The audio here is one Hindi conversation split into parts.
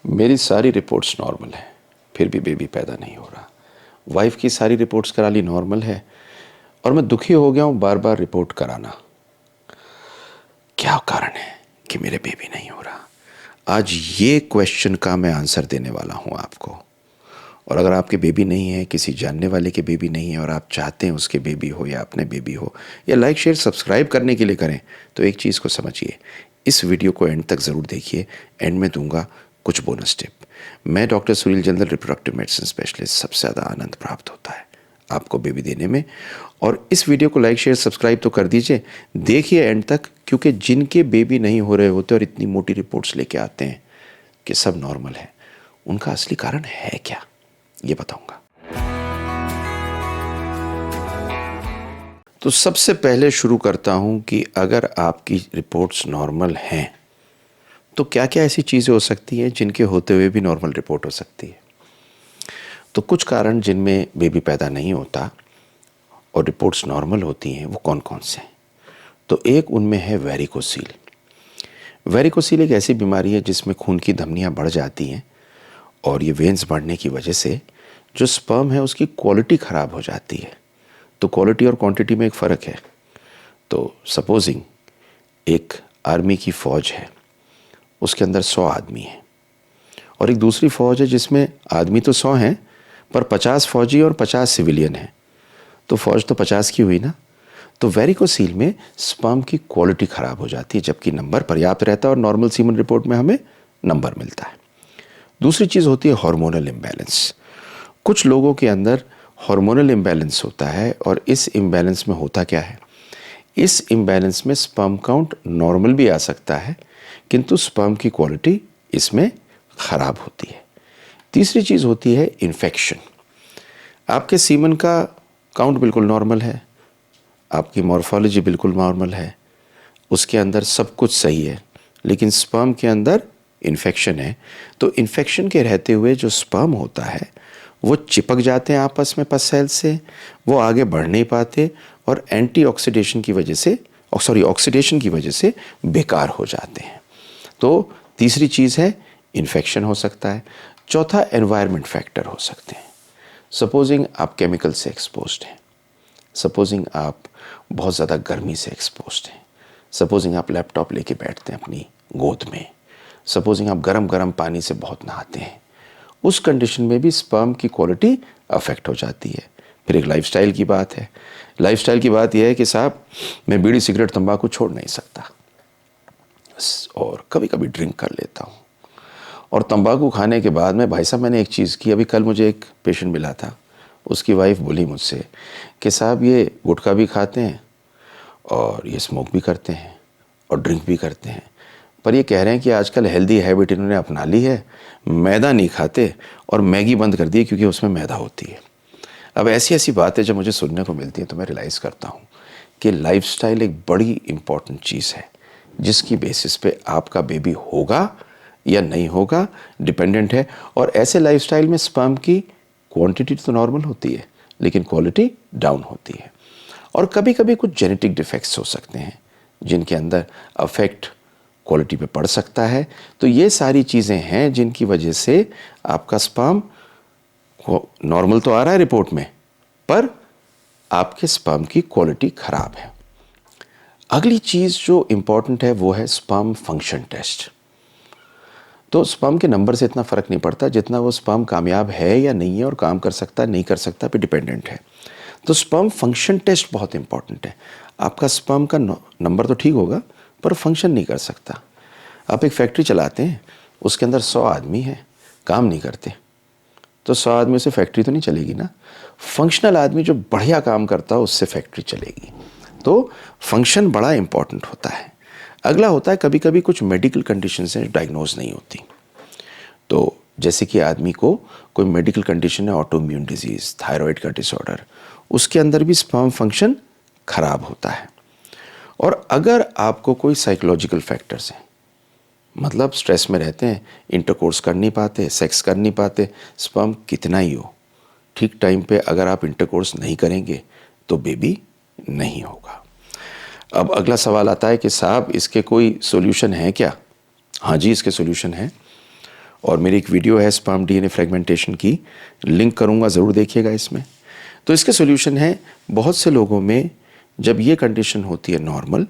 मेरी सारी रिपोर्ट्स नॉर्मल है, फिर भी बेबी पैदा नहीं हो रहा। वाइफ की सारी रिपोर्ट्स करा ली, नॉर्मल है, और मैं दुखी हो गया हूँ बार बार रिपोर्ट कराना। क्या कारण है कि मेरे बेबी नहीं हो रहा? आज ये क्वेश्चन का मैं आंसर देने वाला हूँ आपको। और अगर आपके बेबी नहीं है, किसी जानने वाले के बेबी नहीं है, और आप चाहते हैं उसके बेबी हो या अपने बेबी हो, या लाइक शेयर सब्सक्राइब करने के लिए करें, तो एक चीज़ को समझिए, इस वीडियो को एंड तक ज़रूर देखिए। एंड में दूंगा कुछ बोनस टिप। मैं doctor Sunil Jindal, reproductive medicine specialist. सबसे ज़्यादा आनंद प्राप्त होता है आपको बेबी देने में। और इस वीडियो को लाइक शेयर सब्सक्राइब तो कर दीजिए, देखिए एंड तक, क्योंकि जिनके बेबी नहीं हो रहे होते और इतनी मोटी रिपोर्ट्स लेके आते हैं कि सब नॉर्मल है, उनका असली कारण है क्या, ये बताऊंगा। तो सबसे पहले शुरू करता हूं कि अगर आपकी रिपोर्ट्स नॉर्मल हैं तो क्या क्या ऐसी चीज़ें हो सकती हैं जिनके होते हुए भी नॉर्मल रिपोर्ट हो सकती है। तो कुछ कारण जिनमें बेबी पैदा नहीं होता और रिपोर्ट्स नॉर्मल होती हैं वो कौन कौन से हैं? तो एक उनमें है वेरिकोसील। वेरिकोसील एक ऐसी बीमारी है जिसमें खून की धमनियाँ बढ़ जाती हैं, और ये वेन्स बढ़ने की वजह से जो स्पर्म है उसकी क्वालिटी ख़राब हो जाती है। तो क्वालिटी और क्वांटिटी में एक फ़र्क है। तो सपोजिंग एक आर्मी की फ़ौज है, उसके अंदर 100 आदमी हैं, और एक दूसरी फ़ौज है जिसमें आदमी तो 100 हैं पर 50 फ़ौजी और 50 सिविलियन हैं, तो फ़ौज तो 50 की हुई ना। तो वेरिकोसील में स्पर्म की क्वालिटी ख़राब हो जाती है, जबकि नंबर पर्याप्त रहता है और नॉर्मल सीमन रिपोर्ट में हमें नंबर मिलता है। दूसरी चीज़ होती है हार्मोनल इम्बैलेंस। कुछ लोगों के अंदर हार्मोनल इम्बैलेंस होता है, और इस इम्बैलेंस में होता क्या है, इस इम्बैलेंस में स्पर्म काउंट नॉर्मल भी आ सकता है, किंतु स्पर्म की क्वालिटी इसमें ख़राब होती है। तीसरी चीज़ होती है इन्फेक्शन। आपके सीमन का काउंट बिल्कुल नॉर्मल है, आपकी मॉर्फोलॉजी बिल्कुल नॉर्मल है, उसके अंदर सब कुछ सही है, लेकिन स्पर्म के अंदर इन्फेक्शन है। तो इन्फेक्शन के रहते हुए जो स्पर्म होता है वो चिपक जाते हैं आपस में पस सेल से, वो आगे बढ़ नहीं पाते, और ऑक्सीडेशन की वजह से बेकार हो जाते हैं। तो तीसरी चीज़ है इन्फेक्शन हो सकता है। चौथा एनवायरनमेंट फैक्टर हो सकते हैं। सपोजिंग आप केमिकल से एक्सपोज्ड हैं, सपोजिंग आप बहुत ज़्यादा गर्मी से एक्सपोज्ड हैं, सपोजिंग आप लैपटॉप लेके बैठते हैं अपनी गोद में, सपोजिंग आप गरम गरम पानी से बहुत नहाते हैं, उस कंडीशन में भी स्पर्म की क्वालिटी अफेक्ट हो जाती है। फिर एक लाइफस्टाइल की बात है। लाइफस्टाइल की बात यह है कि साहब मैं बीड़ी सिगरेट तंबाकू छोड़ नहीं सकता, और कभी कभी ड्रिंक कर लेता हूँ। और तंबाकू खाने के बाद में, भाई साहब मैंने एक चीज़ की, अभी कल मुझे एक पेशेंट मिला था, उसकी वाइफ बोली मुझसे कि साहब ये गुटखा भी खाते हैं और ये स्मोक भी करते हैं और ड्रिंक भी करते हैं, पर ये कह रहे हैं कि आजकल हेल्दी हैबिट इन्होंने अपना ली है, मैदा नहीं खाते और मैगी बंद कर दी है क्योंकि उसमें मैदा होती है। अब ऐसी ऐसी बातें जब मुझे सुनने को मिलती हैं तो मैं रियलाइज़ करता हूँ कि लाइफस्टाइल एक बड़ी इम्पॉर्टेंट चीज़ है, जिसकी बेसिस पे आपका बेबी होगा या नहीं होगा डिपेंडेंट है। और ऐसे लाइफस्टाइल में स्पर्म की क्वांटिटी तो नॉर्मल होती है, लेकिन क्वालिटी डाउन होती है। और कभी कभी कुछ जेनेटिक डिफेक्ट्स हो सकते हैं जिनके अंदर अफेक्ट क्वालिटी पे पड़ सकता है। तो ये सारी चीज़ें हैं जिनकी वजह से आपका स्पर्म नॉर्मल तो आ रहा है रिपोर्ट में, पर आपके स्पर्म की क्वालिटी ख़राब है। अगली चीज़ जो इम्पॉर्टेंट है वो है स्पर्म फंक्शन टेस्ट। तो स्पर्म के नंबर से इतना फ़र्क नहीं पड़ता जितना वो स्पर्म कामयाब है या नहीं है, और काम कर सकता है नहीं कर सकता पे डिपेंडेंट है। तो स्पर्म फंक्शन टेस्ट बहुत इंपॉर्टेंट है। आपका स्पर्म का नंबर तो ठीक होगा पर फंक्शन नहीं कर सकता। आप एक फैक्ट्री चलाते हैं, उसके अंदर 100 आदमी हैं, काम नहीं करते, तो 100 आदमी से फैक्ट्री तो नहीं चलेगी ना। फंक्शनल आदमी जो बढ़िया काम करता है उससे फैक्ट्री चलेगी। तो फंक्शन बड़ा इंपॉर्टेंट होता है। अगला होता है कभी कभी कुछ मेडिकल कंडीशंस हैं जो डायग्नोज नहीं होती। तो जैसे कि आदमी को कोई मेडिकल कंडीशन है, ऑटोइम्यून डिजीज़, थायराइड का डिसऑर्डर, उसके अंदर भी स्पर्म फंक्शन खराब होता है। और अगर आपको कोई साइकोलॉजिकल फैक्टर्स हैं, मतलब स्ट्रेस में रहते हैं, इंटरकोर्स कर नहीं पाते, सेक्स कर नहीं पाते, स्पर्म कितना ही हो, ठीक टाइम पे अगर आप इंटरकोर्स नहीं करेंगे तो बेबी नहीं होगा। अब अगला सवाल आता है कि साहब इसके कोई सॉल्यूशन है क्या? हाँ जी, इसके सॉल्यूशन है। और मेरी एक वीडियो है स्पर्म डीएनए फ्रेगमेंटेशन की, लिंक करूँगा, ज़रूर देखिएगा इसमें। तो इसके सोल्यूशन है, बहुत से लोगों में जब ये कंडीशन होती है नॉर्मल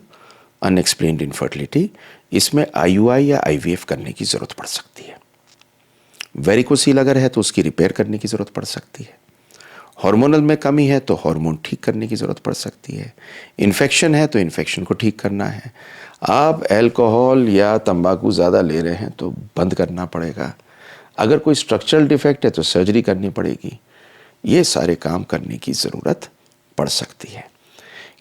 अनएक्सप्लेन्ड इनफर्टिलिटी, इसमें आईयूआई या आईवीएफ करने की ज़रूरत पड़ सकती है। वेरिकोसील अगर है तो उसकी रिपेयर करने की ज़रूरत पड़ सकती है। हार्मोनल में कमी है तो हार्मोन ठीक करने की ज़रूरत पड़ सकती है। इन्फेक्शन है तो इन्फेक्शन को ठीक करना है। आप अल्कोहल या तंबाकू ज़्यादा ले रहे हैं तो बंद करना पड़ेगा। अगर कोई स्ट्रक्चरल डिफेक्ट है तो सर्जरी करनी पड़ेगी। ये सारे काम करने की ज़रूरत पड़ सकती है।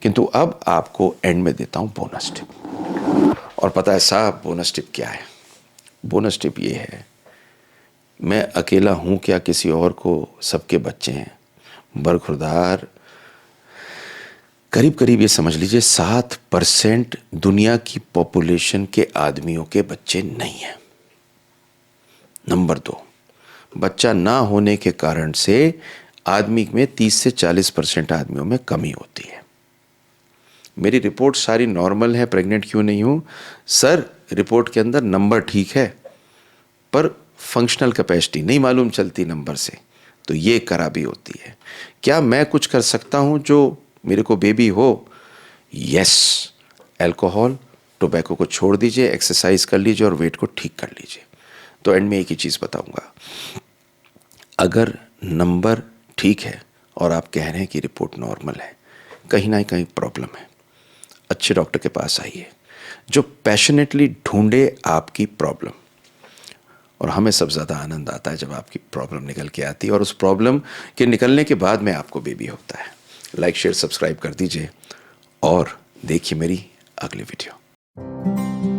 किंतु अब आपको एंड में देता हूँ बोनस टिप। और पता है साहब बोनस टिप क्या है? बोनस टिप ये है, मैं अकेला हूँ क्या, किसी और को सबके बच्चे हैं। बरखुरदार करीब करीब ये समझ लीजिए 7% दुनिया की पॉपुलेशन के आदमियों के बच्चे नहीं हैं। नंबर 2, बच्चा ना होने के कारण से आदमी में 30 से 40% आदमियों में कमी होती है। मेरी रिपोर्ट सारी नॉर्मल है, प्रेग्नेंट क्यों नहीं हूँ? सर रिपोर्ट के अंदर नंबर ठीक है पर फंक्शनल कैपेसिटी नहीं मालूम चलती नंबर से, तो ये खराबी होती है। क्या मैं कुछ कर सकता हूँ जो मेरे को बेबी हो? यस, अल्कोहल टोबैको को छोड़ दीजिए, एक्सरसाइज कर लीजिए और वेट को ठीक कर लीजिए। तो एंड में एक ही चीज़ बताऊंगा, अगर नंबर ठीक है और आप कह रहे हैं कि रिपोर्ट नॉर्मल है, कहीं ना कहीं प्रॉब्लम है, अच्छे डॉक्टर के पास आइए जो पैशनेटली ढूंढे आपकी प्रॉब्लम। और हमें सब ज़्यादा आनंद आता है जब आपकी प्रॉब्लम निकल के आती है और उस प्रॉब्लम के निकलने के बाद में आपको बेबी होता है। लाइक शेयर सब्सक्राइब कर दीजिए और देखिए मेरी अगली वीडियो।